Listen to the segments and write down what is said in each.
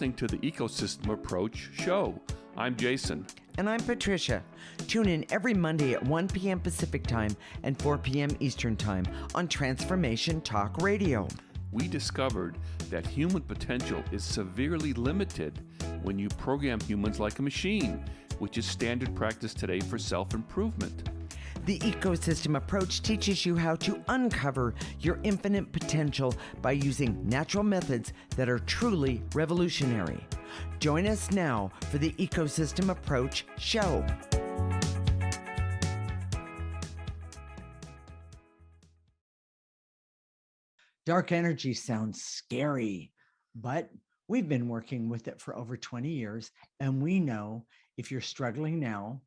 listening to the Ecosystem Approach show. I'm Jason. And I'm Patricia. Tune in every Monday at 1 p.m. Pacific Time and 4 p.m. Eastern Time on Transformation Talk Radio. We discovered that human potential is severely limited when you program humans like a machine, which is standard practice today for self-improvement. The Ecosystem Approach teaches you how to uncover your infinite potential by using natural methods that are truly revolutionary. Join us now for the Ecosystem Approach show. Dark energy sounds scary, but we've been working with it for over 20 years, and we know if you're struggling now,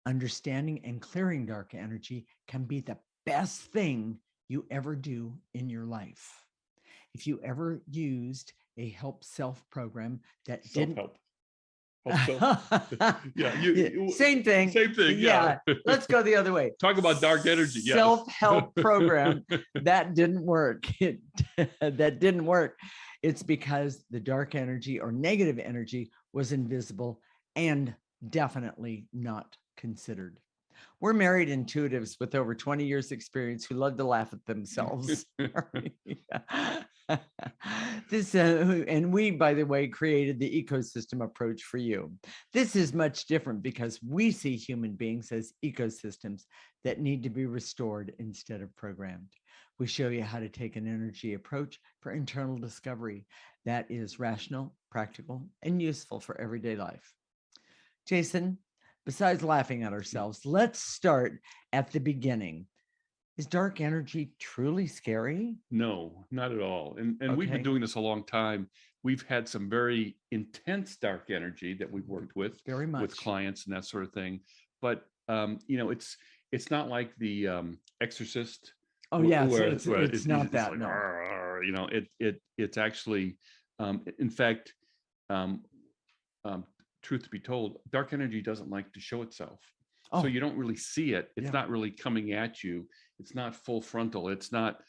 understanding and clearing dark energy can be the best thing you ever do in your life. If you ever used a help self program that Self-help. Same thing. Same thing. Yeah. Let's go the other way. Talk about dark energy. Yes. Self-help program that didn't work. That didn't work. It's because the dark energy or negative energy was invisible and definitely not considered. We're married intuitives with over 20 years experience who love to laugh at themselves. And we, by the way, created the Ecosystem Approach for you. This is much different because we see human beings as ecosystems that need to be restored instead of programmed. We show you how to take an energy approach for internal discovery that is rational, practical, and useful for everyday life. Jason, besides laughing at ourselves, let's start at the beginning. Is dark energy truly scary? No, not at all. And we've been doing this a long time. We've had some very intense dark energy that we've worked with, very much, with clients and that sort of thing. But it's not like the Exorcist. Oh yes, it's not that. Like, no, it's actually, in fact, truth to be told, dark energy doesn't like to show itself. So you don't really see it. It's not really coming at you. It's not full frontal. It's not,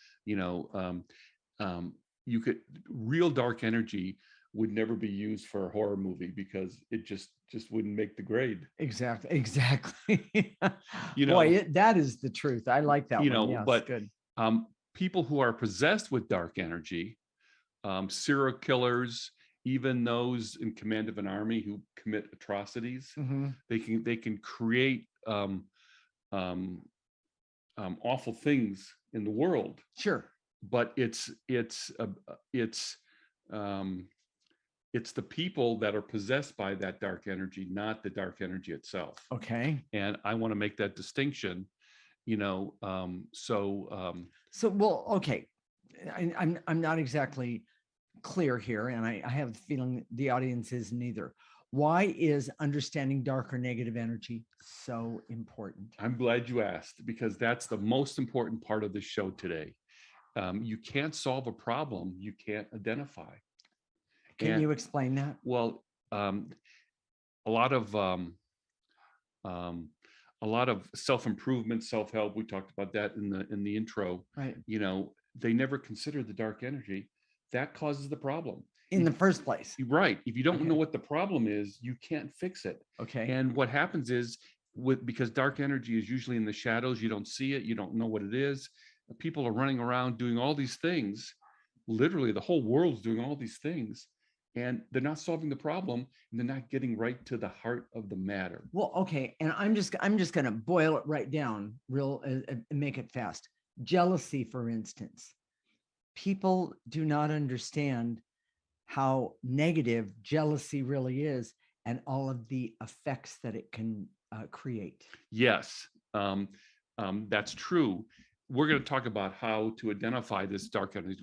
real dark energy would never be used for a horror movie because it just wouldn't make the grade. Exactly. Boy, that is the truth. I like that one. Yes, but good. People who are possessed with dark energy, serial killers, even those in command of an army who commit atrocities, they can create awful things in the world. Sure, but it's the people that are possessed by that dark energy, not the dark energy itself. Okay. And I want to make that distinction. Okay. I'm not exactly clear here, and I have the feeling the audience is neither. Why is understanding dark or negative energy so important? I'm glad you asked, because that's the most important part of the show today. You can't solve a problem you can't identify. Can you explain that? Well, a lot of self-improvement, self-help, we talked about that in the intro. Right. They never consider the dark energy that causes the problem in the first place. Right. If you don't know what the problem is, you can't fix it. Okay. And what happens is, because dark energy is usually in the shadows, you don't see it, you don't know what it is. People are running around doing all these things. Literally, the whole world's doing all these things, and they're not solving the problem, and they're not getting right to the heart of the matter. Well, okay. And I'm just going to boil it right down real and make it fast. Jealousy, for instance. People do not understand how negative jealousy really is and all of the effects that it can create. Yes, that's true. We're going to talk about how to identify this dark energy.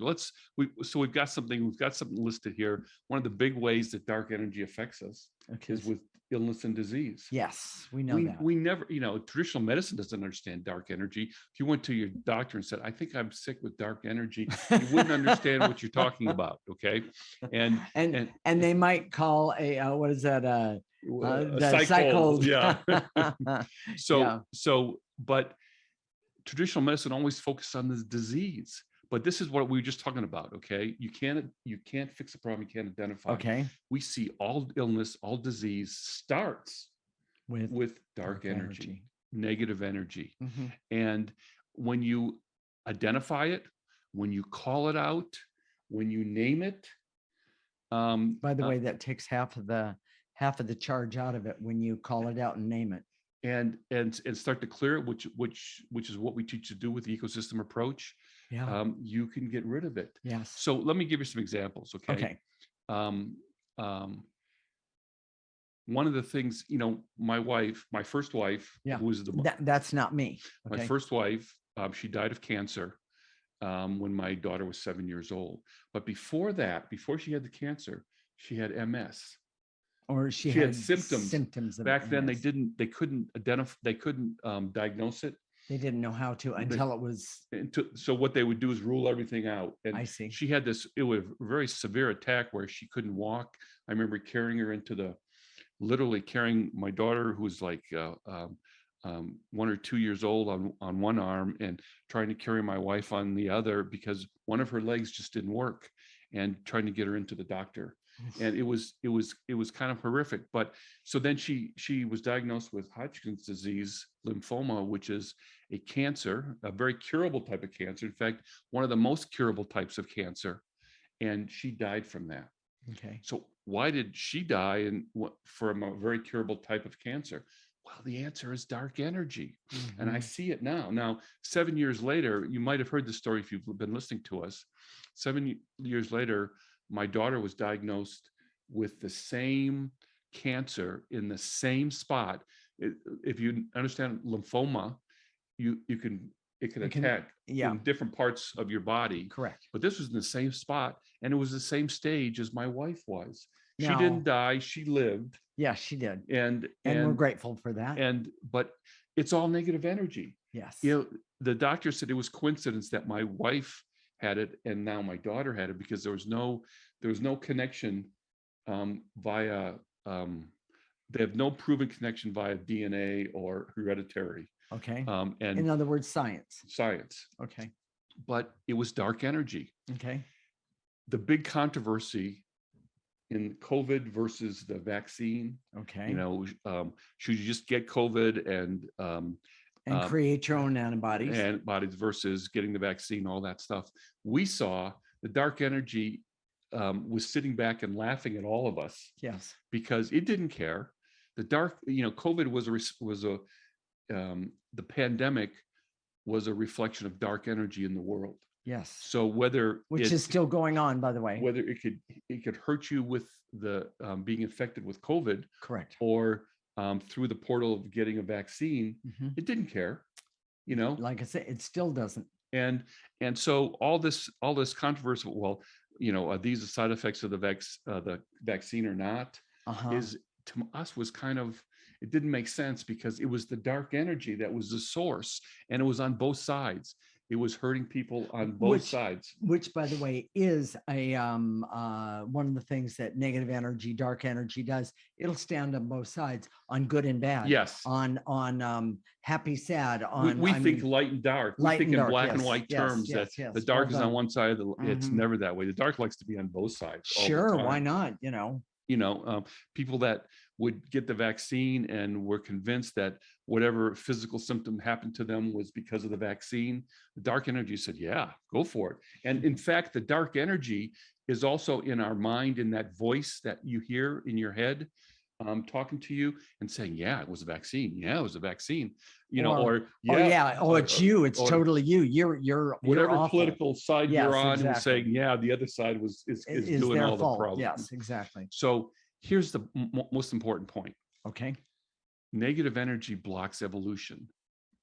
We've got something listed here. One of the big ways that dark energy affects us is with illness and disease. Yes, we know that. We never, traditional medicine doesn't understand dark energy. If you went to your doctor and said, "I think I'm sick with dark energy," you wouldn't understand what you're talking about. Okay. And they might call what is that? The cycle. Yeah. But traditional medicine always focused on the disease, But this is what we were just talking about. Okay, you can't fix a problem you can't identify. Okay. We see all illness, all disease starts With with dark energy, negative energy. And when you identify it, when you call it out, when you name it, By the way, that takes half of the charge out of it when you call it out and name it. and start to clear it, which is what we teach to do with the ecosystem approach, Yeah. you can get rid of it. Yes. So let me give you some examples. Okay. Okay. One of the things, my first wife, Yeah. who was That's not me. my Okay. first wife, she died of cancer when my daughter was 7 years old. But before that, before she had the cancer, she had MS. Or she had had symptoms. symptoms of Back then, MS. they couldn't identify, they couldn't diagnose it. They didn't know how to until it was. So what they would do is rule everything out. And I see. she had it was a very severe attack where she couldn't walk. I remember literally carrying my daughter, who was like 1 or 2 years old, on one arm, and trying to carry my wife on the other because one of her legs just didn't work, and trying to get her into the doctor. And it was kind of horrific. But so then she was diagnosed with Hodgkin's disease lymphoma, which is a cancer, a very curable type of cancer. In fact, one of the most curable types of cancer. And she died from that. Okay. So why did she die from a very curable type of cancer? Well, the answer is dark energy. And I see it now. Now, 7 years later, you might have heard the story if you've been listening to us. 7 years later, my daughter was diagnosed with the same cancer in the same spot. If you understand lymphoma, it can attack in different parts of your body. Correct. But this was in the same spot, and it was the same stage as my wife was. She didn't die; she lived. Yeah, she did. And we're grateful for that. But it's all negative energy. Yes. The doctor said it was coincidence that my wife had it and now my daughter had it, because there was no connection via they have no proven connection via DNA or hereditary. Okay. And in other words, science. Okay. But it was dark energy. Okay. The big controversy in COVID versus the vaccine. Okay. Should you just get COVID and create your own antibodies versus getting the vaccine, all that stuff. We saw the dark energy was sitting back and laughing at all of us. Yes. Because it didn't care. The COVID was the pandemic was a reflection of dark energy in the world. Yes. So which is still going on, by the way, whether it could hurt you with the being infected with COVID, correct, or through the portal of getting a vaccine, it didn't care. Like I said, it still doesn't. And so all this controversy. Well, are these the side effects of the vaccine or not? Is to us was kind of, it didn't make sense, because it was the dark energy that was the source, and it was on both sides. It was hurting people on both sides. Which, by the way, is a one of the things that negative energy, dark energy does. It'll stand on both sides, on good and bad. Yes. On happy, sad. We think light and dark. We think in black and white terms that the dark is on one side. It's never that way. The dark likes to be on both sides. Sure, why not? People that would get the vaccine and were convinced that whatever physical symptom happened to them was because of the vaccine. The dark energy said, yeah, go for it. And in fact, the dark energy is also in our mind, in that voice that you hear in your head, talking to you and saying, yeah, it was a vaccine. Yeah, it was a vaccine. It's you. It's totally you. You're whatever awful. Political side you're on, exactly. Was saying, yeah, the other side is doing all fault. the problems. Yes, exactly. So here's the most important point. Okay. Negative energy blocks evolution.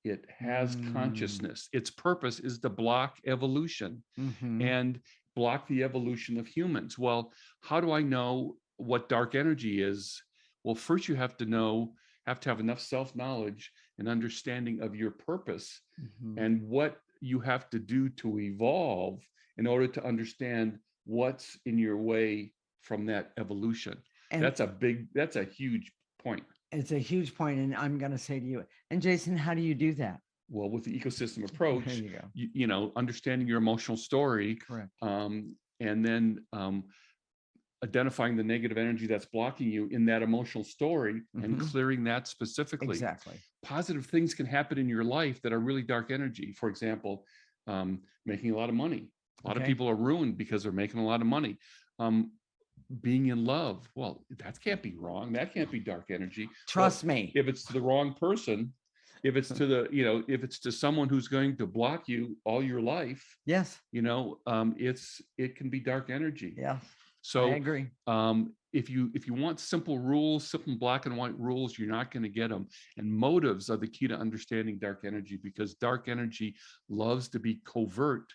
It has consciousness. Its purpose is to block evolution and block the evolution of humans. Well, how do I know what dark energy is? Well, first you have to have enough self-knowledge and understanding of your purpose and what you have to do to evolve in order to understand what's in your way from that evolution. And that's a huge point. It's a huge point. And I'm going to say to you, and Jason, how do you do that? Well, with the ecosystem There approach, you go. understanding your emotional story, Correct. and then identifying the negative energy that's blocking you in that emotional story and Mhm. clearing that specifically. Exactly. Positive things can happen in your life that are really dark energy. For example, making a lot of money. A lot of Okay. people are ruined because they're making a lot of money. Being in love, well, that can't be wrong. That can't be dark energy. Trust Well, me. if it's to the wrong person, if it's to if it's to someone who's going to block you all your life, Yes. it can be dark energy. Yeah. I So agree. if you want simple rules, simple black and white rules, you're not going to get them. And motives are the key to understanding dark energy, because dark energy loves to be covert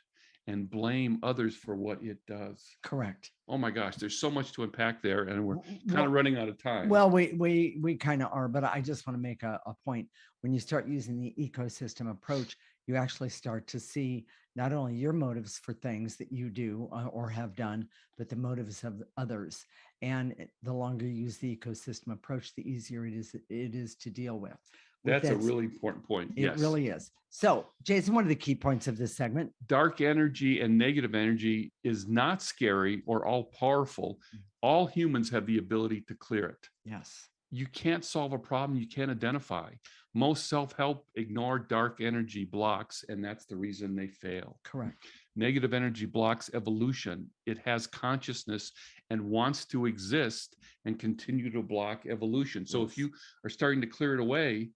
and blame others for what it does. Correct. Oh my gosh, there's so much to unpack there, and we're kind Well, of running out of time. well, we kind of are, but I just want to make a point. When you start using the ecosystem approach, you actually start to see not only your motives for things that you do or have done, but the motives of others. And the longer you use the ecosystem approach, the easier it is to deal with. That's a really important point. It Yes. really is. So, Jason, one of the key points of this segment. Dark energy and negative energy is not scary or all powerful. All humans have the ability to clear it. Yes. You can't solve a problem you can't identify. Most self-help ignore dark energy blocks, and that's the reason they fail. Correct. Negative energy blocks evolution. It has consciousness and wants to exist and continue to block evolution. So if you are starting to clear it away,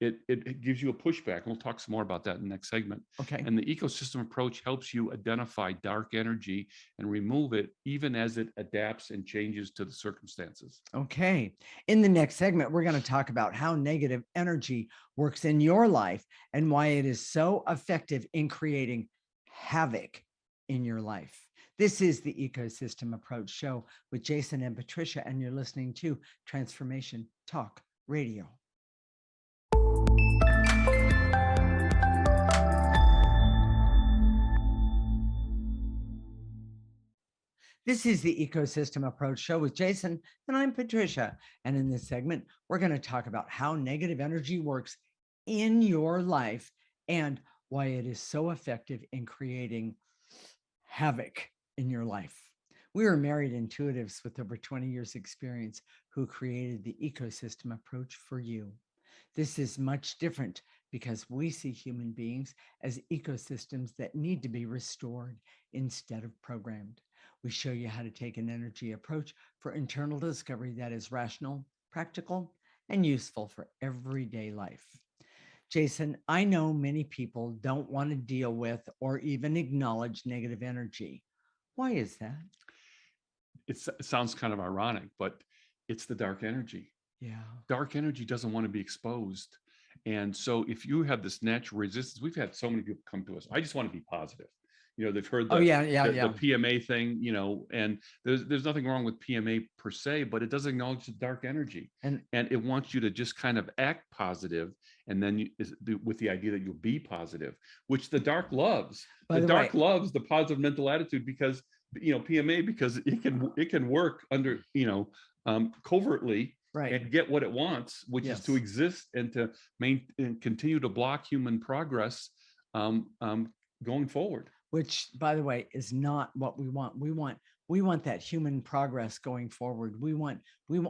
it gives you a pushback. And we'll talk some more about that in the next segment. Okay. And the ecosystem approach helps you identify dark energy and remove it, even as it adapts and changes to the circumstances. Okay. In the next segment, we're going to talk about how negative energy works in your life and why it is so effective in creating havoc in your life. This is the Ecosystem Approach Show with Jason and Patricia, and you're listening to Transformation Talk Radio. This is the Ecosystem Approach Show with Jason, and I'm Patricia. And in this segment, we're going to talk about how negative energy works in your life and why it is so effective in creating havoc in your life. We are married intuitives with over 20 years experience who created the Ecosystem Approach for you. This is much different because we see human beings as ecosystems that need to be restored instead of programmed. We show you how to take an energy approach for internal discovery that is rational, practical, and useful for everyday life. Jason, I know many people don't want to deal with or even acknowledge negative energy. Why is that? It sounds kind of ironic, but it's the dark energy. Yeah. Dark energy doesn't want to be exposed. And so if you have this natural resistance, we've had so many people come to us, I just want to be positive. They've heard the PMA thing, and there's nothing wrong with PMA per se, but it doesn't acknowledge the dark energy. And it wants you to just kind of act positive. And then with the idea that you'll be positive, which the dark loves. The dark loves the positive mental attitude because, PMA, because it can work under, covertly. Right. And get what it wants, which is to exist and to continue to block human progress going forward. Which, by the way, is not what we want. We want that human progress going forward. We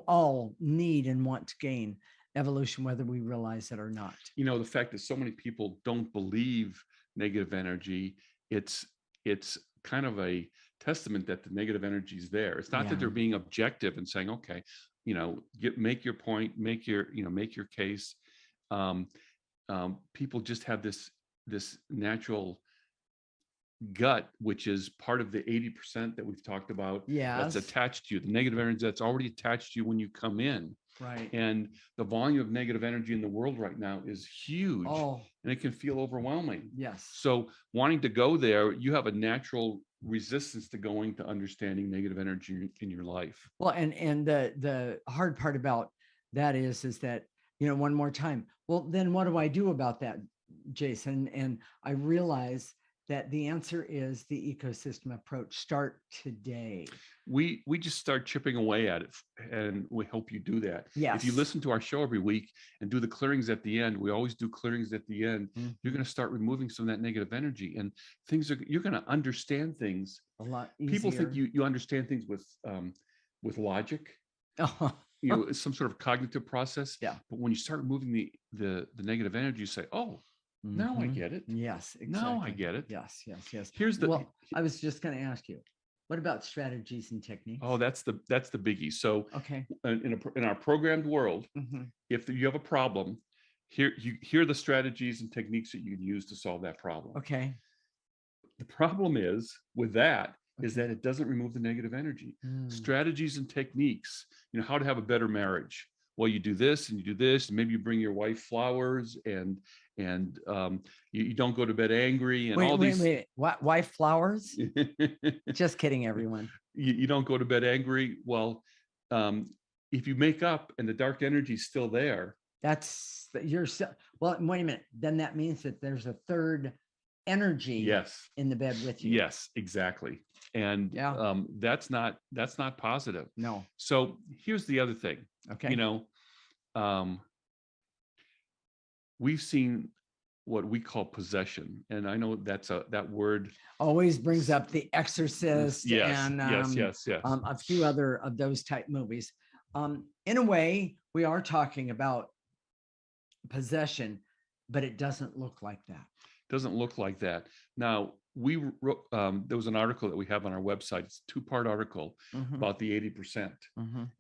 all need and want to gain evolution, whether we realize it or not. The fact that so many people don't believe negative energy, it's kind of a testament that the negative energy is there. It's not that they're being objective and saying, okay, make your point, make your case. People just have this natural gut, which is part of the 80% that we've talked about. That's attached to you, the negative energy that's already attached to you when you come in. Right. And the volume of negative energy in the world right now is huge, and it can feel overwhelming. Yes. So wanting to go there, you have a natural resistance to going to understanding negative energy in your life. Well, and the hard part about that is that, one more time, well, then what do I do about that, Jason? And I realize that the answer is the ecosystem approach. Start today. We just start chipping away at it, and we hope you do that. If you Yes. listen to our show every week and do the clearings at the end, we always do clearings at the end. You're going to start removing some of that negative energy, and you're going to understand things. A lot easier. People think you understand things with logic, some sort of cognitive process. Yeah. But when you start removing the negative energy, you say, oh, now I get it. Yes, exactly. Now I get it. Yes. Well, I was just going to ask you, what about strategies and techniques? Oh, that's the biggie. So okay, in our programmed world, if you have a problem, here the strategies and techniques that you can use to solve that problem. Okay. The problem is with that is that it doesn't remove the negative energy. Strategies and techniques, how to have a better marriage. Well, you do this and you do this, and maybe you bring your wife flowers, and you don't go to bed angry, and wait. Wife flowers? Just kidding, everyone. You don't go to bed angry. Well, if you make up and the dark energy is still there, well, wait a minute. Then that means that there's a third energy in the bed with you. Yes, exactly. And that's not positive. No. So here's the other thing. Okay. We've seen what we call possession, and I know that word always brings up The Exorcist. And yes. A few other of those type movies. In a way, we are talking about possession, but it doesn't look like that. Doesn't look like that. Now, we wrote, there was an article that we have on our website. It's a 2-part article about the 80%.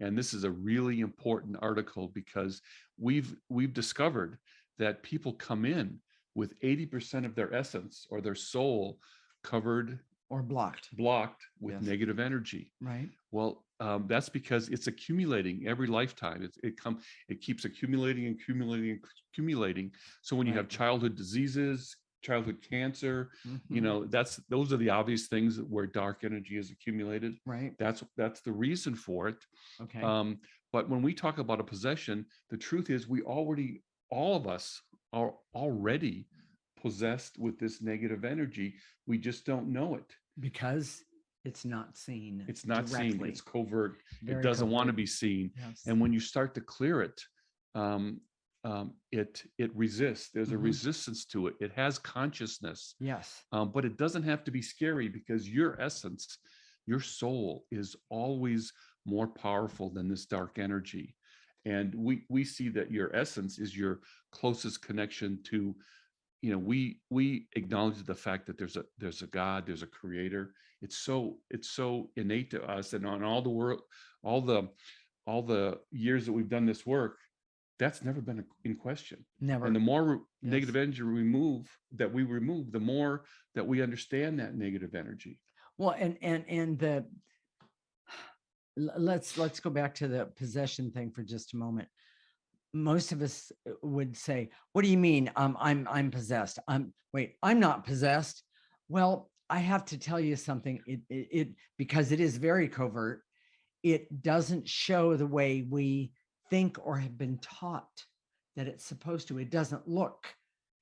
And this is a really important article because we've discovered that people come in with 80% of their essence or their soul covered or blocked with negative energy. Right. Well, that's because it's accumulating every lifetime. It keeps accumulating. So when you have childhood diseases, childhood cancer, those are the obvious things where dark energy is accumulated. Right. That's the reason for it. Okay. But when we talk about a possession, the truth is all of us are already possessed with this negative energy. We just don't know it because it's not seen. It's not directly. seen. It's covert. Very it doesn't covert. want to be seen. Yes. And when you start to clear it, it resists. There's a resistance to it. It has consciousness. Yes. But it doesn't have to be scary because your essence, your soul is always more powerful than this dark energy. And we see that your essence is your closest connection to, we acknowledge the fact that there's a God, there's a creator. It's so innate to us. And on all the years that we've done this work, that's never been in question. Never. And the more negative energy we remove, the more that we understand that negative energy. Well, let's go back to the possession thing for just a moment. Most of us would say, "What do you mean? I'm possessed? I'm not possessed." Well, I have to tell you something. It because it is very covert. It doesn't show the way we think or have been taught that it's supposed to. It doesn't look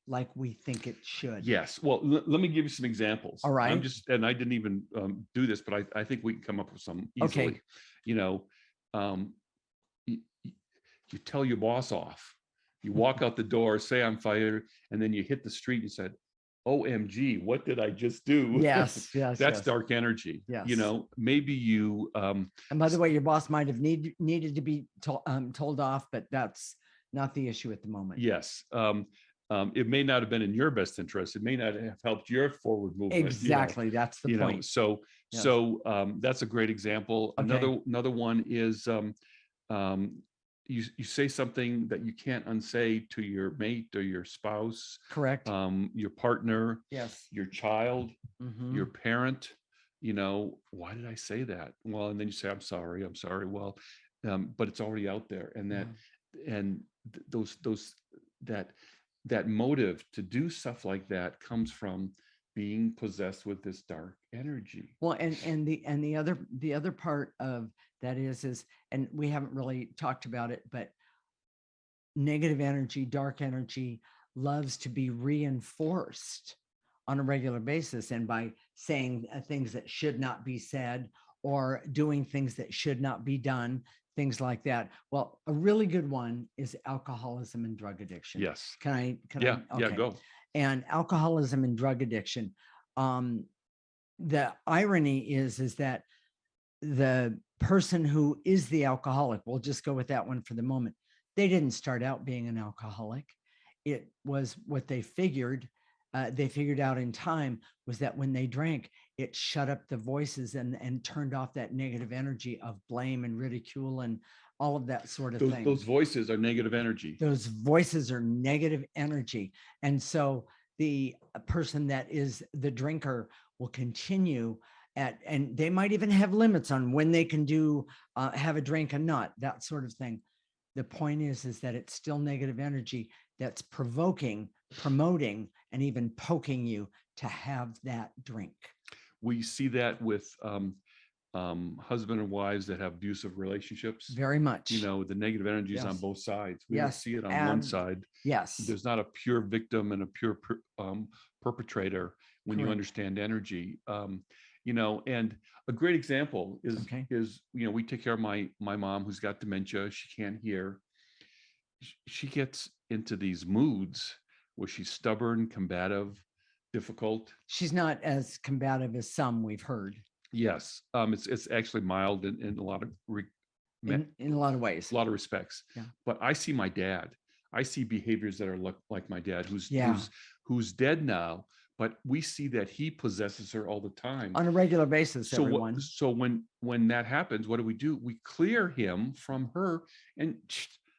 like we think it should. Yes. Well, let me give you some examples. All right. And I didn't even do this, but I think we can come up with some easily. Okay. You tell your boss off. You walk out the door, say I'm fired, and then you hit the street and said, OMG, what did I just do? Yes. That's dark energy. Yes. Maybe you. And by the way, your boss might have needed to be told off, but that's not the issue at the moment. Yes. It may not have been in your best interest. It may not have helped your forward movement. Exactly. That's the point. So that's a great example. Okay. Another one is you say something that you can't unsay to your mate or your spouse. Correct. Your partner. Yes. Your child. Your parent. Why did I say that? Well, and then you say, I'm sorry. Well, but it's already out there, and that motive to do stuff like that comes from being possessed with this dark energy. Well, and the other part of that is, and we haven't really talked about it, but negative energy, dark energy loves to be reinforced on a regular basis, and by saying things that should not be said or doing things that should not be done, things like that. Well, a really good one is alcoholism and drug addiction. Yes. Can I? Yeah. Okay. Yeah. Go. And alcoholism and drug addiction. The irony is that the person who is the alcoholic, we'll just go with that one for the moment. They didn't start out being an alcoholic. It was what they figured out in time was that when they drank, it shut up the voices and turned off that negative energy of blame and ridicule and all of that sort of thing. Those voices are negative energy. Those voices are negative energy. And so the person that is the drinker will continue and they might even have limits on when they can do have a drink and not, that sort of thing. The point is that it's still negative energy that's provoking, promoting, and even poking you to have that drink. We see that with husband and wives that have abusive relationships. Very much. You know, the negative energy is on both sides. We don't see it on one side. Yes. There's not a pure victim and a pure perpetrator when you understand energy. You know, and a great example is, you know, we take care of my mom who's got dementia. She can't hear. She gets into these moods where she's stubborn, combative, difficult. She's not as combative as some we've heard. Yes. It's actually mild in a lot of in a lot of ways, a lot of respects. Yeah. But I see my dad. I see behaviors that are like my dad, who's dead now. But we see that he possesses her all the time on a regular basis. So when that happens, what do? We clear him from her, and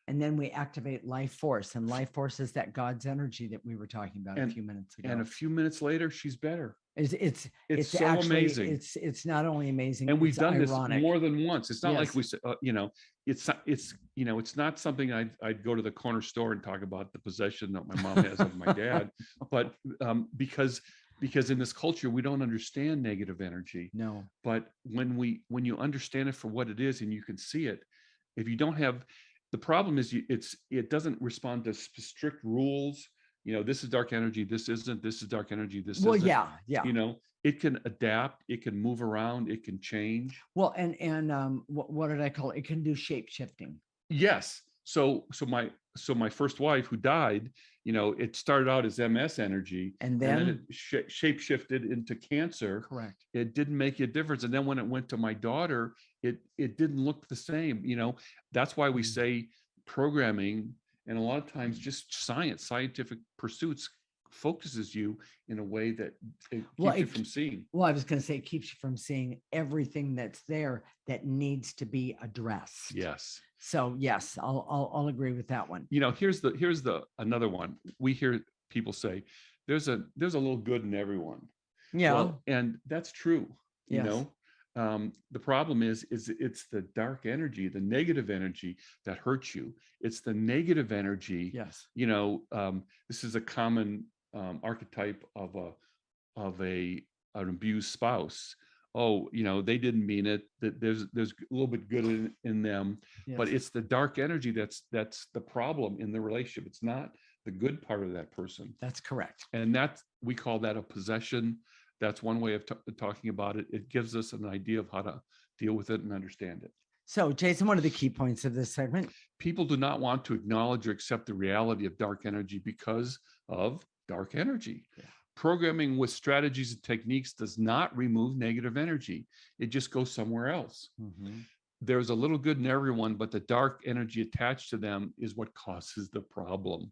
then we activate life force, and life force is that God's energy that we were talking about a few minutes ago. And a few minutes later, she's better. It's so actually amazing. It's not only amazing, and we've done ironic. This more than once. It's not like we said, you know, it's not something I'd go to the corner store and talk about the possession that my mom has of my dad, but because in this culture we don't understand negative energy. No. But when you understand it for what it is and you can see it, if you don't have, the problem is it doesn't respond to strict rules. You know, this is dark energy, this isn't, this is dark energy, this isn't. Yeah. You know, it can adapt, it can move around, it can change. Well, and what did I call it? It can do shape shifting. Yes. So my first wife who died, you know, it started out as MS energy, and then it shape shifted into cancer. Correct. It didn't make a difference. And then when it went to my daughter, it didn't look the same. You know, that's why we say programming, and a lot of times just scientific pursuits focuses you in a way that it keeps you from seeing. Well, I was going to say it keeps you from seeing everything that's there that needs to be addressed. Yes. So yes, I'll agree with that one. You know, here's the another one. We hear people say there's a little good in everyone. Yeah. Well, and that's true. You know, the problem is it's the dark energy, the negative energy that hurts you. It's the negative energy. Yes. You know, this is a common archetype of an abused spouse. Oh, you know, they didn't mean it. That there's a little bit good in them, but it's the dark energy that's the problem in the relationship. It's not the good part of that person. That's correct. And we call that a possession. That's one way of talking about it. It gives us an idea of how to deal with it and understand it. So, Jason, what are the key points of this segment? People do not want to acknowledge or accept the reality of dark energy because of dark energy. Yeah. Programming with strategies and techniques does not remove negative energy. It just goes somewhere else. Mm-hmm. There's a little good in everyone, but the dark energy attached to them is what causes the problem.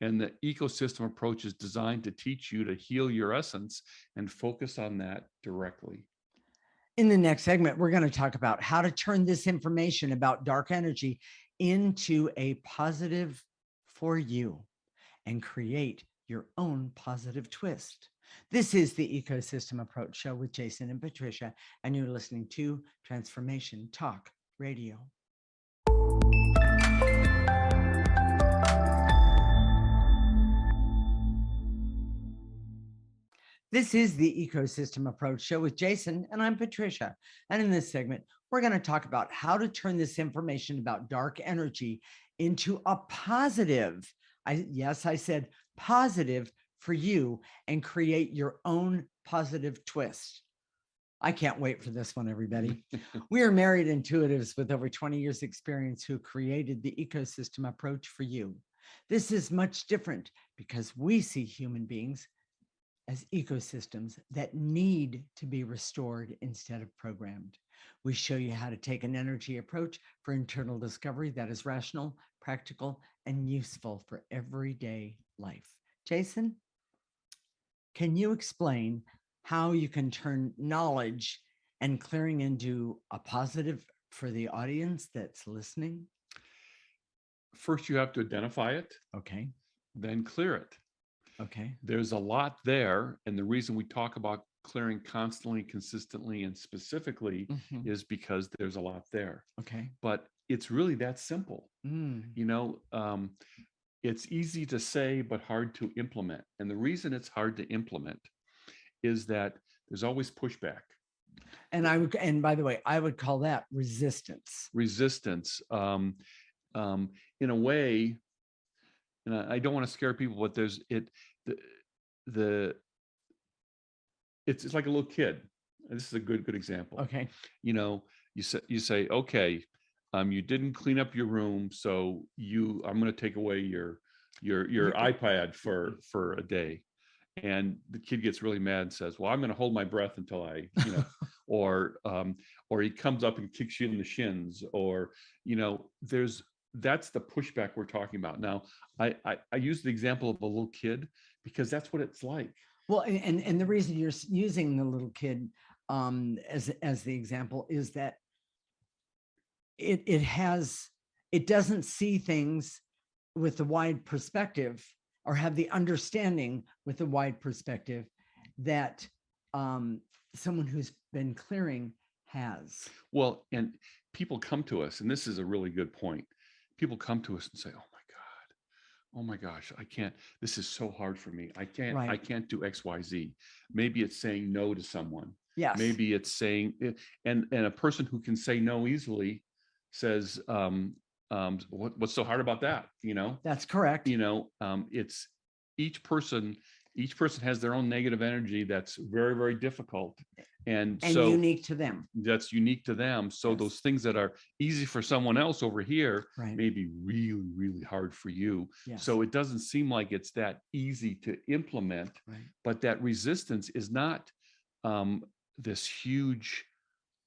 And the ecosystem approach is designed to teach you to heal your essence and focus on that directly. In the next segment, we're going to talk about how to turn this information about dark energy into a positive for you and create your own positive twist. This is the Ecosystem Approach Show with Jason and Patricia, and you're listening to Transformation Talk Radio. This is the Ecosystem Approach Show with Jason, and I'm Patricia. And in this segment, we're going to talk about how to turn this information about dark energy into a positive. I said positive for you and create your own positive twist. I can't wait for this one, everybody. We are married intuitives with over 20 years experience who created the ecosystem approach for you. This is much different because we see human beings as ecosystems that need to be restored instead of programmed. We show you how to take an energy approach for internal discovery that is rational, practical, and useful for everyday life. Jason, can you explain how you can turn knowledge and clearing into a positive for the audience that's listening? First, you have to identify it, Okay. then clear it. Okay. There's a lot there. And the reason we talk about clearing constantly, consistently, and specifically is because there's a lot there. Okay. But it's really that simple. You know, it's easy to say, but hard to implement. And the reason it's hard to implement is that there's always pushback. And by the way, I would call that resistance. Resistance. In a way, and I don't want to scare people, but there's it's like a little kid. This is a good example. Okay. You know, you say, okay, you didn't clean up your room, so I'm going to take away your iPad for a day. And the kid gets really mad and says, well, I'm going to hold my breath until I, or he comes up and kicks you in the shins, or, that's the pushback we're talking about. Now, I use the example of a little kid because that's what it's like. Well, and the reason you're using the little kid as the example is that it doesn't see things with the wide perspective or have the understanding with the wide perspective that someone who's been clearing has. Well, and people come to us, and this is a really good point. People come to us and say, oh my gosh, I can't, this is so hard for me. I can't do X, Y, Z. Maybe it's saying no to someone. Yes. Maybe it's saying, and a person who can say no easily says, what's so hard about that? That's correct. It's each person has their own negative energy that's very, very difficult. And so unique to them. That's unique to them. So yes. Those things that are easy for someone else over here may be really, really hard for you. Yes. So it doesn't seem like it's that easy to implement, but that resistance is not this huge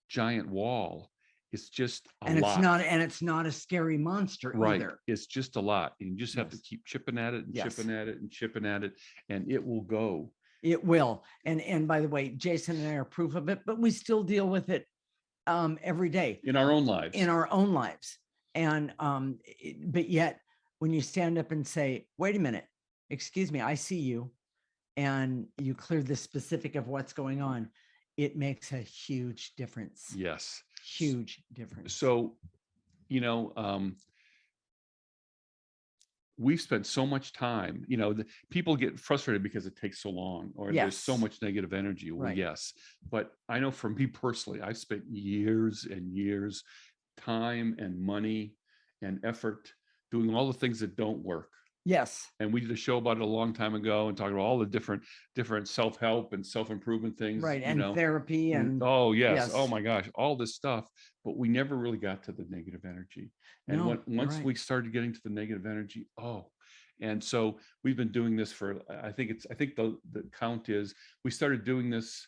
giant wall. It's just a lot. It's not a scary monster either. It's just a lot. You just have to keep chipping at it and chipping at it and chipping at it, and it will go. It will. And by the way, Jason and I are proof of it, but we still deal with it every day. In our own lives. And but yet when you stand up and say, wait a minute, excuse me, I see you, and you clear the specific of what's going on, it makes a huge difference. Yes. Huge difference. So, we've spent so much time, people get frustrated because it takes so long, or there's so much negative energy. Well, yes. But I know for me personally, I've spent years and years, time and money and effort doing all the things that don't work. Yes. And we did a show about it a long time ago and talked about all the different self-help and self-improvement things. Right. And therapy and oh yes. Oh my gosh, all this stuff. But we never really got to the negative energy. And once we started getting to the negative energy, and so we've been doing this for, I think the count is, we started doing this,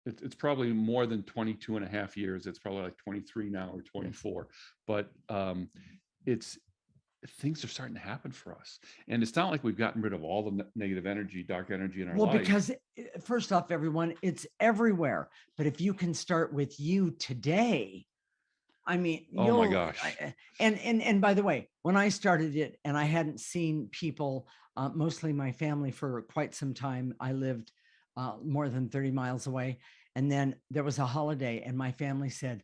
it's probably more than 22 and a half years. It's probably like 23 now or 24, but things are starting to happen for us. And it's not like we've gotten rid of all the negative energy, dark energy in our life. Well, because first off, everyone, it's everywhere. But if you can start with you today, I mean, oh my gosh. And by the way, when I started it and I hadn't seen people, mostly my family, for quite some time, I lived more than 30 miles away. And then there was a holiday and my family said,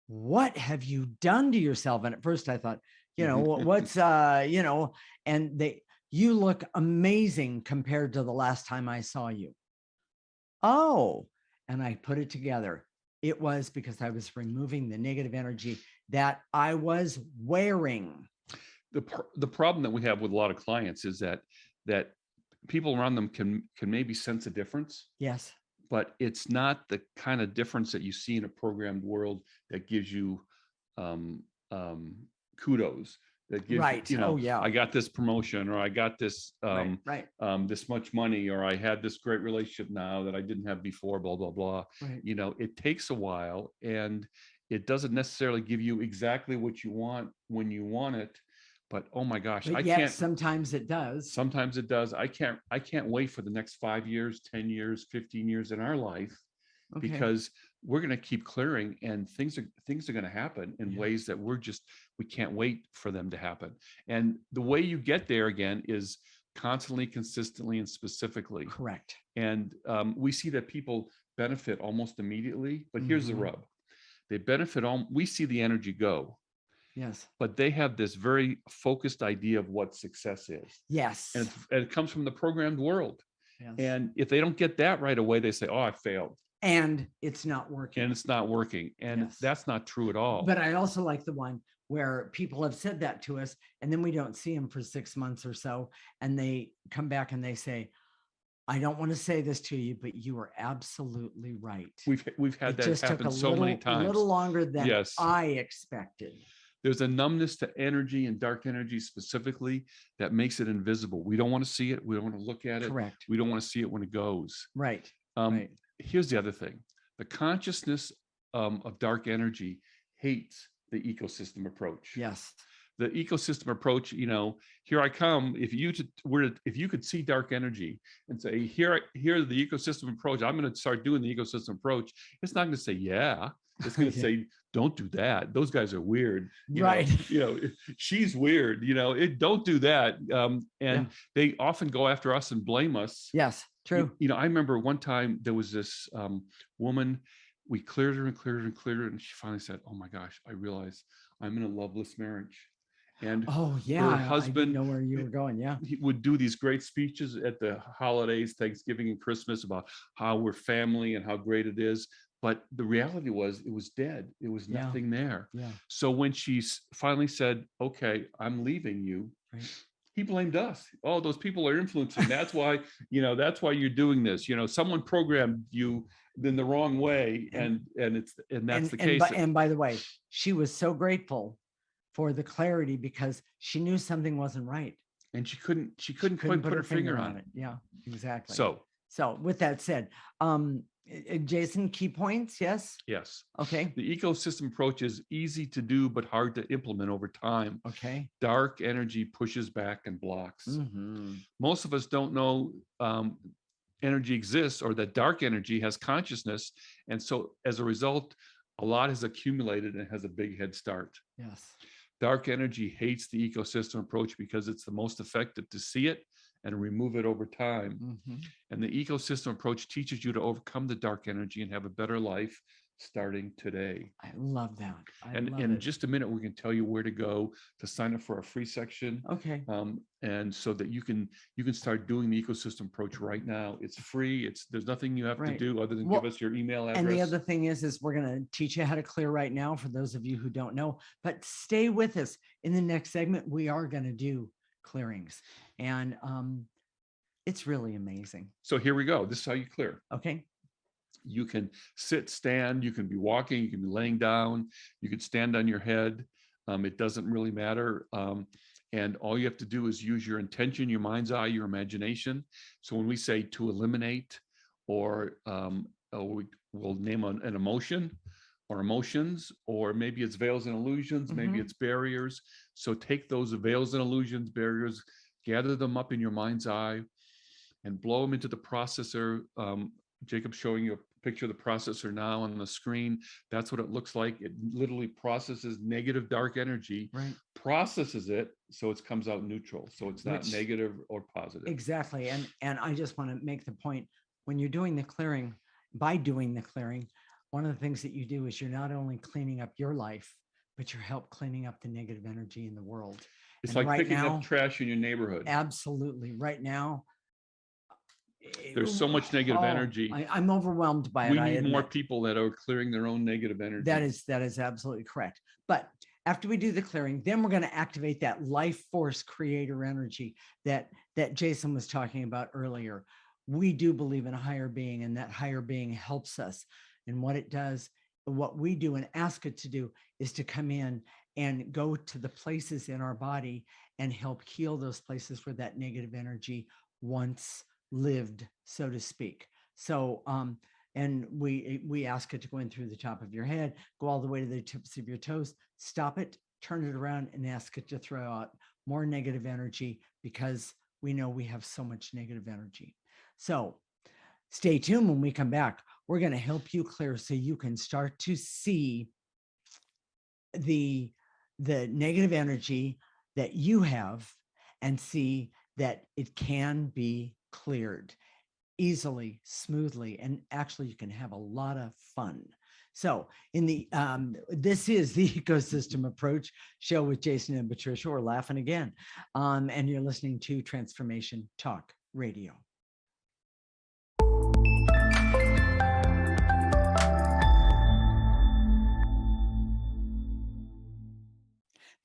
what have you done to yourself? And at first I thought, what's, and you look amazing compared to the last time I saw you. Oh, and I put it together. It was because I was removing the negative energy that I was wearing. The problem that we have with a lot of clients is that that people around them can maybe sense a difference, Yes. but it's not the kind of difference that you see in a programmed world that gives you um, kudos, that gives Right. Oh, yeah. I got this promotion, or I got this Right. this much money, or I had this great relationship now that I didn't have before, blah blah blah. Right. It takes a while, and it doesn't necessarily give you exactly what you want when you want it. But oh my gosh, But I yet can't. sometimes it does. Sometimes it does. I can't wait for the next 5 years, 10 years, 15 years in our life, Okay. because we're going to keep clearing, and things are going to happen in ways that we can't wait for them to happen. And the way you get there again is constantly, consistently, and specifically. Correct. And we see that people benefit almost immediately, but here's the rub. They benefit we see the energy go. Yes. But they have this very focused idea of what success is. Yes. And it comes from the programmed world. Yes. And if they don't get that right away, they say, oh, I failed. And it's not working. And it's not working. And that's not true at all. But I also like the one where people have said that to us, and then we don't see them for 6 months or so. And they come back and they say, I don't want to say this to you, but you are absolutely right. We've had that happen so many times. A little longer than I expected. There's a numbness to energy, and dark energy specifically, that makes it invisible. We don't want to see it. We don't want to look at it. Correct. We don't want to see it when it goes. Right. Right. Here's the other thing. The consciousness of dark energy hates the ecosystem approach. Yes. The ecosystem approach, here I come. If you could see dark energy and say, here the ecosystem approach, I'm going to start doing the ecosystem approach. It's not going to say, yeah. It's going to say, don't do that. Those guys are weird. Right. She's weird. Don't do that. And they often go after us and blame us. Yes, true. I remember one time there was this woman. We cleared her and cleared her and cleared her, and she finally said, "Oh my gosh, I realize I'm in a loveless marriage." And her husband, I know where you were going. Yeah, he would do these great speeches at the holidays, Thanksgiving and Christmas, about how we're family and how great it is. But the reality was, it was dead. It was nothing there. Yeah. So when she finally said, "Okay, I'm leaving you," he blamed us. Oh, those people are influencing. That's why, that's why you're doing this. Someone programmed you in the wrong way, and that's the case. And by the way, she was so grateful for the clarity, because she knew something wasn't right, and she couldn't quite put her finger on it. Yeah, exactly. So with that said, Jason, key points. Yes. Okay. The ecosystem approach is easy to do, but hard to implement over time. Okay. Dark energy pushes back and blocks. Most of us don't know energy exists, or that dark energy has consciousness. And so as a result, a lot has accumulated and has a big head start. Yes. Dark energy hates the ecosystem approach because it's the most effective to see it and remove it over time. And the ecosystem approach teaches you to overcome the dark energy and have a better life starting today. I love that. And in just a minute, we can tell you where to go to sign up for our free section. Okay. And so that you can start doing the ecosystem approach right now. It's free. There's nothing you have to do other than give us your email address. And the other thing is we're going to teach you how to clear right now, for those of you who don't know. But stay with us. In the next segment, we are going to do clearings, and it's really amazing. So here we go. This is how you clear. Okay. You can sit, stand, you can be walking, you can be laying down, you can stand on your head. It doesn't really matter. And all you have to do is use your intention, your mind's eye, your imagination. So when we say to eliminate, or we'll name an emotion or emotions, or maybe it's veils and illusions, maybe it's barriers. So take those veils and illusions, barriers, gather them up in your mind's eye and blow them into the processor. Jacob's showing you a picture of the processor now on the screen. That's what it looks like. It literally processes negative dark energy, processes it so it comes out neutral. So it's not negative or positive. Exactly. And I just want to make the point, when you're doing the clearing, by doing the clearing, one of the things that you do is you're not only cleaning up your life, but you're help cleaning up the negative energy in the world. It's like picking up trash in your neighborhood. Absolutely. Right now, there's so much negative energy. I'm overwhelmed by it. We need more people that are clearing their own negative energy. That is absolutely correct. But After we do the clearing, then we're going to activate that life force creator energy that Jason was talking about earlier. We do believe in a higher being, and that higher being helps us. And what it does, what we do and ask it to do, is to come in and go to the places in our body and help heal those places where that negative energy once lived, so to speak. So and we ask it to go in through the top of your head, go all the way to the tips of your toes, stop it, turn it around, and ask it to throw out more negative energy, because we know we have so much negative energy. So stay tuned. When we come back, we're going to help you clear so you can start to see the negative energy that you have and see that it can be cleared easily, smoothly, and actually you can have a lot of fun. So in the this is the Ecosystem Approach show with Jason and Patricia. We're laughing again. And you're listening to Transformation Talk Radio.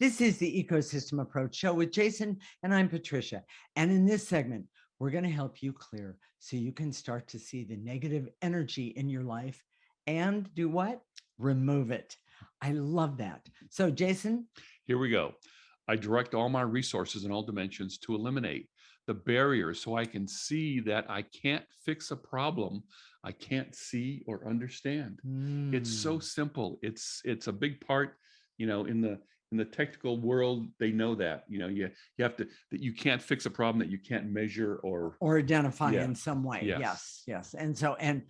This is the Ecosystem Approach show with Jason, and I'm Patricia. And in this segment, we're going to help you clear so you can start to see the negative energy in your life and do what? Remove it. I love that. So, Jason? Here we go. I direct all my resources in all dimensions to eliminate the barriers so I can see that I can't fix a problem I can't see or understand. It's so simple. It's a big part, in the technical world. They know that, you have to, that you can't fix a problem that you can't measure or identify in some way. Yes. And so, and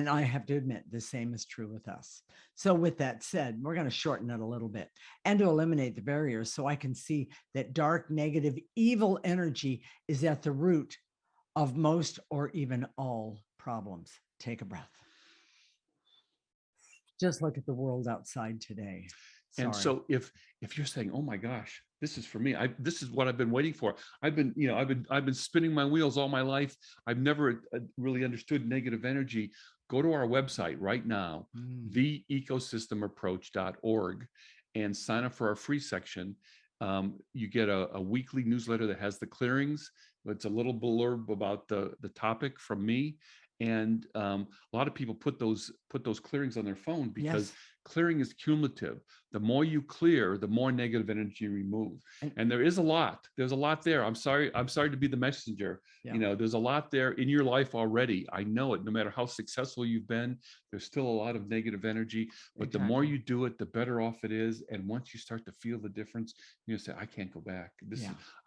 I have to admit, the same is true with us. So with that said, we're going to shorten it a little bit and to eliminate the barriers so I can see that dark, negative, evil energy is at the root of most or even all problems. Take a breath. Just look at the world outside today. And so if you're saying, oh my gosh, this is for me, this is what I've been waiting for. I've been spinning my wheels all my life. I've never really understood negative energy. Go to our website right now, theecosystemapproach.org, and sign up for our free section. You get a weekly newsletter that has the clearings. It's a little blurb about the topic from me. And a lot of people put those clearings on their phone because clearing is cumulative. The more you clear, the more negative energy you remove. And there's a lot there. I'm sorry to be the messenger. There's a lot there in your life already. I know it. No matter how successful you've been, there's still a lot of negative energy, but the more you do it, the better off it is. And once you start to feel the difference, you say, I can't go back.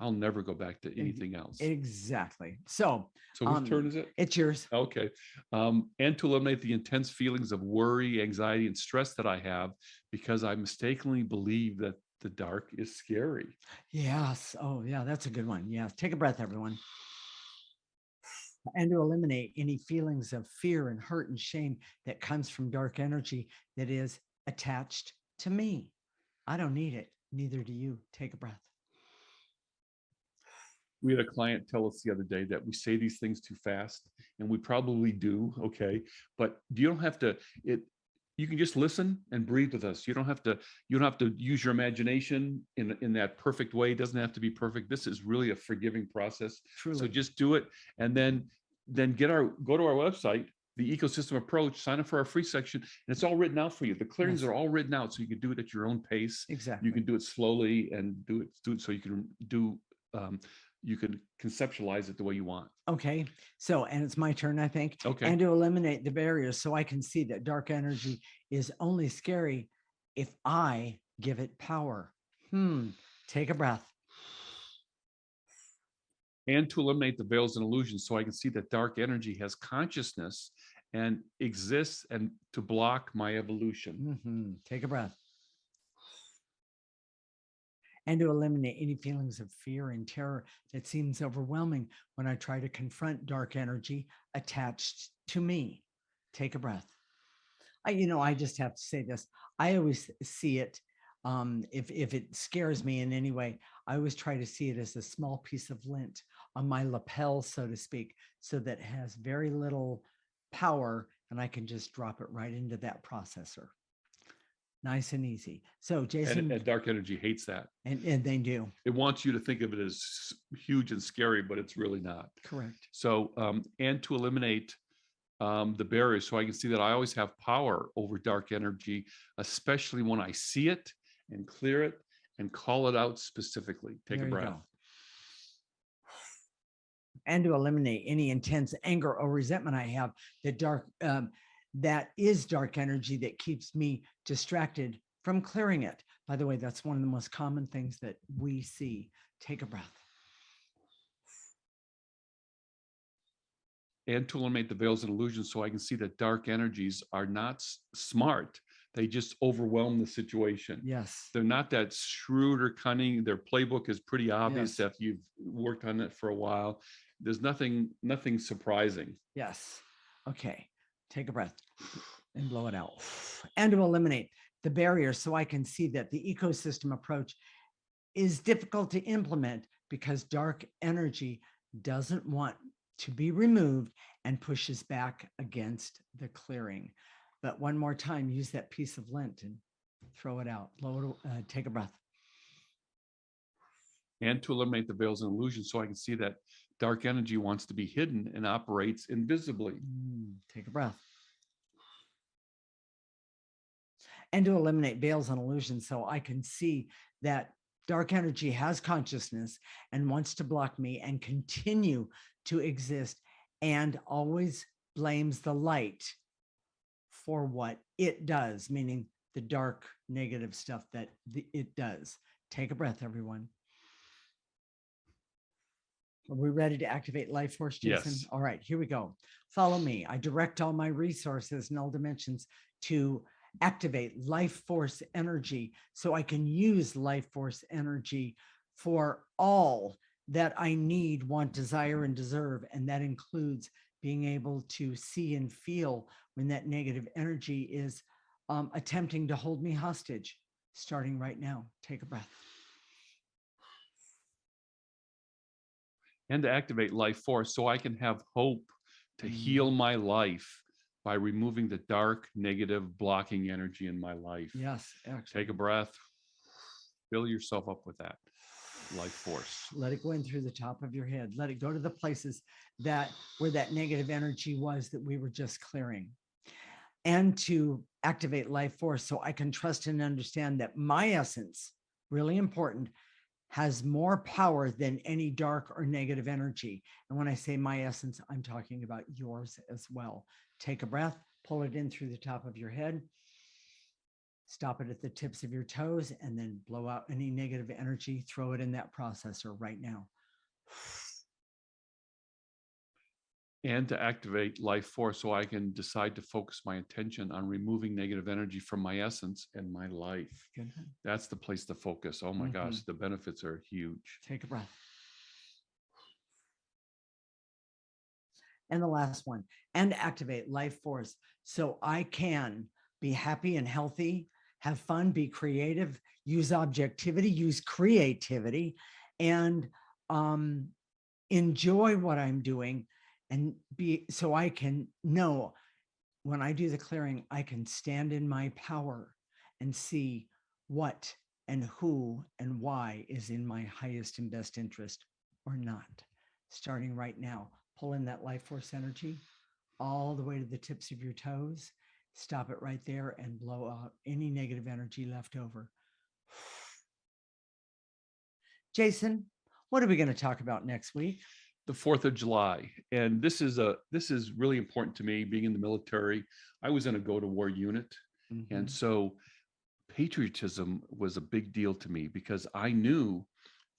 I'll never go back to anything else. Exactly. So whose turn is it? It's yours. Okay. And to eliminate the intense feelings of worry, anxiety, and stress that I have because I mistakenly believe that the dark is scary. Yes. Oh, yeah, that's a good one. Yes. Take a breath, everyone. And to eliminate any feelings of fear and hurt and shame that comes from dark energy that is attached to me. I don't need it. Neither do you. Take a breath. We had a client tell us the other day that we say these things too fast, and we probably do. Okay. But you don't have to, you can just listen and breathe with us. You don't have to use your imagination in that perfect way. It doesn't have to be perfect. This is really a forgiving process. Truly. So just do it. And then go to our website, the Ecosystem Approach, sign up for our free section, and it's all written out for you. The clearings are all written out so you can do it at your own pace. Exactly. You can do it slowly and do it so you can you can conceptualize it the way you want. Okay. So, and it's my turn, I think. Okay. And to eliminate the barriers so I can see that dark energy is only scary if I give it power. Take a breath. And to eliminate the veils and illusions so I can see that dark energy has consciousness and exists and to block my evolution. Take a breath. And to eliminate any feelings of fear and terror that seems overwhelming when I try to confront dark energy attached to me. Take a breath. I just have to say this. I always see it, if it scares me in any way, I always try to see it as a small piece of lint on my lapel, so to speak, so that it has very little power and I can just drop it right into that processor. Nice and easy. So Jason, And dark energy hates that. and they do. It wants you to think of it as huge and scary, but it's really not. Correct. So, and to eliminate the barriers, so I can see that I always have power over dark energy, especially when I see it and clear it and call it out specifically. Take There a you breath. go. And to eliminate any intense anger or resentment I have, that is dark energy that keeps me distracted from clearing it. By the way, that's one of the most common things that we see. Take a breath. And to eliminate the veils and illusions, so I can see that dark energies are not smart. They just overwhelm the situation. Yes. They're not that shrewd or cunning. Their playbook is pretty obvious Yes. if you've worked on it for a while. There's nothing surprising. Yes. Okay. Take a breath and blow it out. And to eliminate the barriers, so I can see that the ecosystem approach is difficult to implement because dark energy doesn't want to be removed and pushes back against the clearing. But one more time, use that piece of lint and throw it out. Take a breath. And to eliminate the veils and illusions, so I can see that dark energy wants to be hidden and operates invisibly. Take a breath. And to eliminate veils and illusions, so I can see that dark energy has consciousness and wants to block me and continue to exist, and always blames the light for what it does, meaning the dark negative stuff that it does. Take a breath, everyone. Are we ready to activate life force, Jason? Yes. All right, here we go. Follow me. I direct all my resources in all dimensions to activate life force energy, so I can use life force energy for all that I need, want, desire, and deserve. And that includes being able to see and feel when that negative energy is attempting to hold me hostage. Starting right now. Take a breath. And to activate life force, so I can have hope to heal my life by removing the dark, negative, blocking energy in my life. Yes, excellent. Take a breath. Fill yourself up with that life force. Let it go in through the top of your head. Let it go to the places where that negative energy was that we were just clearing. And to activate life force, so I can trust and understand that my essence, really important, has more power than any dark or negative energy. And when I say my essence, I'm talking about yours as well. Take a breath, pull it in through the top of your head, stop it at the tips of your toes, and then blow out any negative energy. Throw it in that processor right now. And to activate life force, so I can decide to focus my attention on removing negative energy from my essence and my life. Good. That's the place to focus. Oh my gosh, the benefits are huge. Take a breath. And the last one, and activate life force, so I can be happy and healthy, have fun, be creative, use objectivity, use creativity, and enjoy what I'm doing, and so I can know when I do the clearing, I can stand in my power and see what and who and why is in my highest and best interest or not. Starting right now, pull in that life force energy all the way to the tips of your toes. Stop it right there and blow out any negative energy left over. Jason, what are we going to talk about next week? The 4th of July. And this is really important to me, being in the military. I was in a go-to-war unit. And so patriotism was a big deal to me, because I knew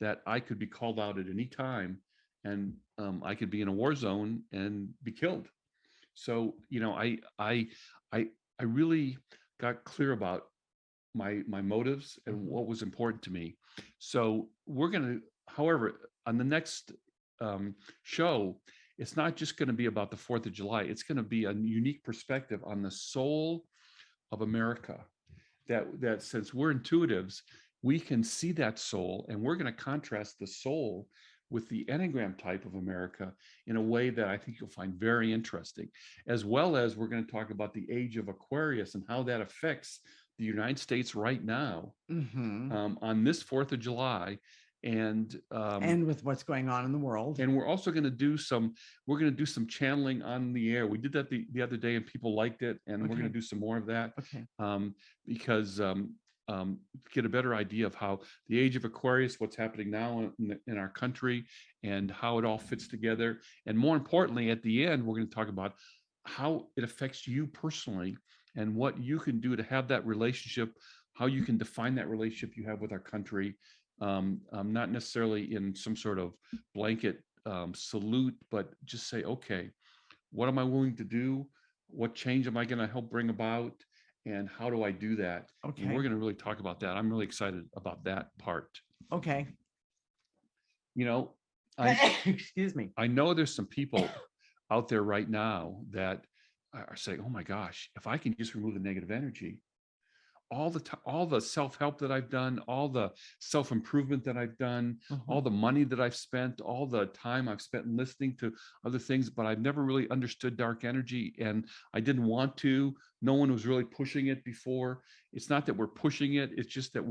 that I could be called out at any time, and I could be in a war zone and be killed. So, I really got clear about my motives and what was important to me. So we're going to, however, on the next show, it's not just going to be about the 4th of July. It's going to be a unique perspective on the soul of America, that since we're intuitives, we can see that soul, and we're going to contrast the soul with the Enneagram type of America in a way that I think you'll find very interesting, as well as we're going to talk about the age of Aquarius and how that affects the United States right now, Mhm. on this 4th of July. And And with what's going on in the world. we're also going to do some channeling on the air. We did that the other day and people liked it, and we're going Okay. to do some more of that, Okay. because get a better idea of how the age of Aquarius, what's happening now in our country, and how it all fits together. And more importantly, at the end, we're going to talk about how it affects you personally and what you can do to have that relationship, how you can define that relationship you have with our country, not necessarily in some sort of blanket salute, but just say, okay, what am I willing to do? What change am I going to help bring about? And how do I do that? And we're Okay. going to really talk about that. I'm really excited about that part. Okay. You know, I Excuse me. I know there's some people out there right now that are saying, oh my gosh, if I can just remove the negative energy, all the self-help that I've done, all the self-improvement that I've done, all Mhm. the money that I've spent, all the time I've spent listening to other things, but I've never really understood dark energy, and I didn't want to. No one was really pushing it before. It's not that we're pushing it, it's just that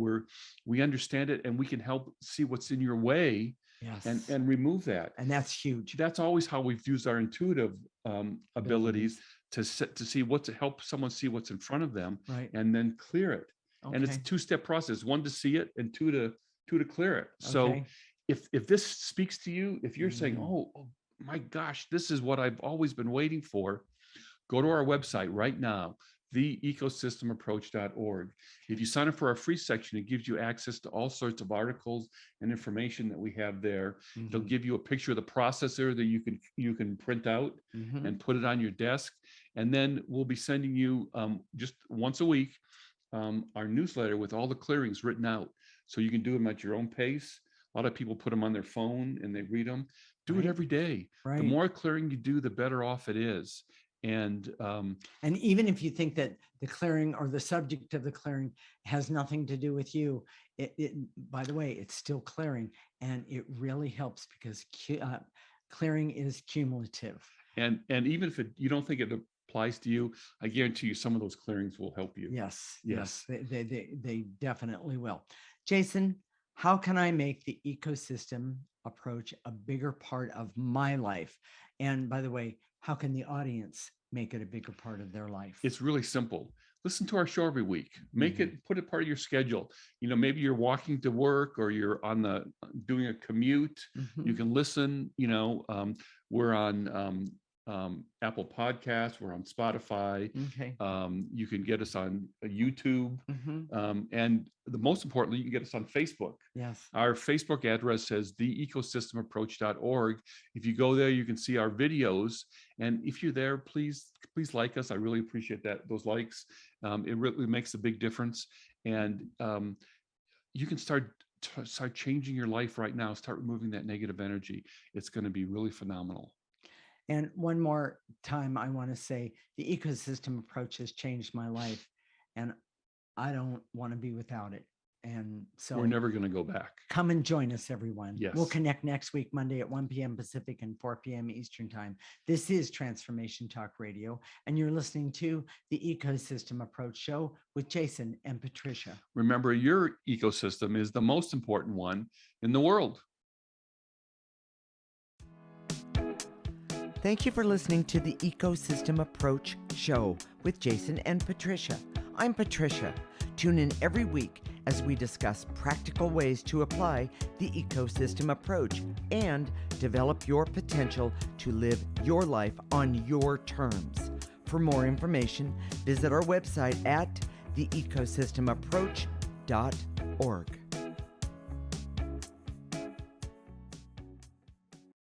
we understand it, and we can help see what's in your way and Yes. remove that. And that's huge. That's always how we've used our intuitive abilities to see to help someone see what's in front of them, Right. and then clear it. And it's a Okay. two-step process: one, to see it, and two, to clear it. So Okay. if this speaks to you, if you're saying, Mhm. oh my gosh, this is what I've always been waiting for, go to our website right now, theecosystemapproach.org. If you sign up for our free section, it gives you access to all sorts of articles and information that we have there. It'll Mhm. give you a picture of the processor that you can print out Mhm. and put it on your desk. And then we'll be sending you just once a week our newsletter with all the clearings written out, so you can do them at your own pace. A lot of people put them on their phone and they read them. Do it Right. every day. The Right. more clearing you do, the better off it is. And And even if you think that the clearing or the subject of the clearing has nothing to do with you, by the way, it's still clearing, and it really helps because clearing is cumulative. and even if you don't think it applies to you, I guarantee you some of those clearings will help you. Yes. Yes. They definitely will. Jason, how can I make the ecosystem approach a bigger part of my life? And by the way, how can the audience make it a bigger part of their life? It's really simple. Listen to our show every week. Mhm. Put it part of your schedule. Maybe you're walking to work or you're doing a commute. You Mhm. can listen. We're on Apple Podcasts. We're on Spotify. Okay. You can get us on YouTube. Mhm. And most importantly, you can get us on Facebook. Yes. Our Facebook address says theecosystemapproach.org. If you go there, you can see our videos. And if you're there, please like us. I really appreciate those likes. It really makes a big difference. And you can start changing your life right now. Start removing that negative energy. It's going to be really phenomenal. And one more time, I want to say the ecosystem approach has changed my life, and I don't want to be without it. And so we're never going to go back. Come and join us, everyone. Yes. We'll connect next week, Monday at 1 p.m. Pacific and 4 p.m. Eastern Time. This is Transformation Talk Radio, and you're listening to the Ecosystem Approach Show with Jason and Patricia. Remember, your ecosystem is the most important one in the world. Thank you for listening to the Ecosystem Approach Show with Jason and Patricia. I'm Patricia. Tune in every week as we discuss practical ways to apply the ecosystem approach and develop your potential to live your life on your terms. For more information, visit our website at theecosystemapproach.org.